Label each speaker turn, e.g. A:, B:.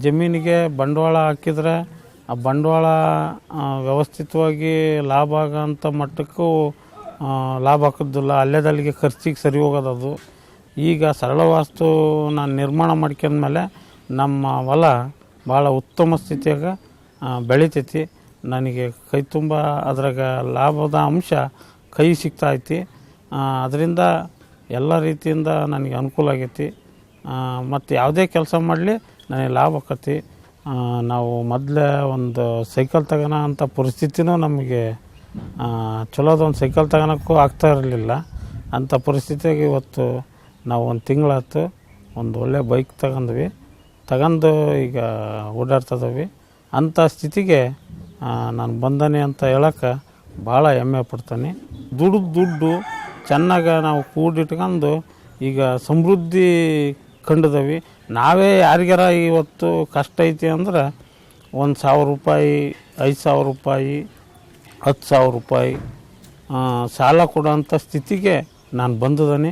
A: ಜಮೀನಿಗೆ ಬಂಡವಾಳ ಹಾಕಿದರೆ ಆ ಬಂಡವಾಳ ವ್ಯವಸ್ಥಿತವಾಗಿ ಲಾಭ ಆಗೋಂಥ ಮಟ್ಟಕ್ಕೂ ಲಾಭ ಹಾಕೋದಿಲ್ಲ, ಅಲ್ಲೇದಲ್ಲಿಗೆ ಖರ್ಚಿಗೆ ಸರಿ ಹೋಗೋದದು. ಈಗ ಸರಳ ವಾಸ್ತು ನಾನು ನಿರ್ಮಾಣ ಮಾಡ್ಕೊಂಡ್ಮೇಲೆ ನಮ್ಮ ಹೊಲ ಭಾಳ ಉತ್ತಮ ಸ್ಥಿತಿಯಾಗ ಬೆಳಿತೈತಿ. ನನಗೆ ಕೈ ತುಂಬ ಅದ್ರಾಗ ಲಾಭದ ಅಂಶ ಕೈ ಸಿಗ್ತಾಯಿತಿ. ಅದರಿಂದ ಎಲ್ಲ ರೀತಿಯಿಂದ ನನಗೆ ಅನುಕೂಲ ಆಗೈತಿ. ಮತ್ತು ಯಾವುದೇ ಕೆಲಸ ಮಾಡಲಿ ನನಗೆ ಲಾಭ ಆಕತಿ. ನಾವು ಮೊದಲೇ ಒಂದು ಸೈಕಲ್ ತಗೋಣ ಅಂತ ಪರಿಸ್ಥಿತಿನೂ ನಮಗೆ ಚಲೋದೊಂದು ಸೈಕಲ್ ತಗೋಳಕ್ಕೂ ಆಗ್ತಾ ಇರಲಿಲ್ಲ. ಅಂಥ ಪರಿಸ್ಥಿತಿಯಾಗಿ ಇವತ್ತು ನಾವು ಒಂದು ತಿಂಗಳಾಯ್ತು ಒಂದು ಒಳ್ಳೆ ಬೈಕ್ ತಗೊಂಡು ಈಗ ಓಡಾಡ್ತಿದ್ದೀವಿ. ಅಂಥ ಸ್ಥಿತಿಗೆ ನಾನು ಬಂದನೆ ಅಂತ ಹೇಳೋಕ್ಕೆ ಭಾಳ ಹೆಮ್ಮೆ ಪಡ್ತೀನಿ. ದುಡ್ಡು ಚೆನ್ನಾಗಿ ನಾವು ಕೂಡಿಟ್ಕೊಂಡು ಈಗ ಸಮೃದ್ಧಿ ಕಂಡಿದ್ದೀವಿ. ನಾವೇ ಯಾರಿಗಾರ ಇವತ್ತು ಕಷ್ಟ ಐತಿ ಅಂದ್ರೆ 1,000 ರೂಪಾಯಿ, 5,000 ರೂಪಾಯಿ, 10,000 ರೂಪಾಯಿ ಸಾಲ ಕೊಡೋಂಥ ಸ್ಥಿತಿಗೆ ನಾನು ಬಂದಿದ್ದೀನಿ.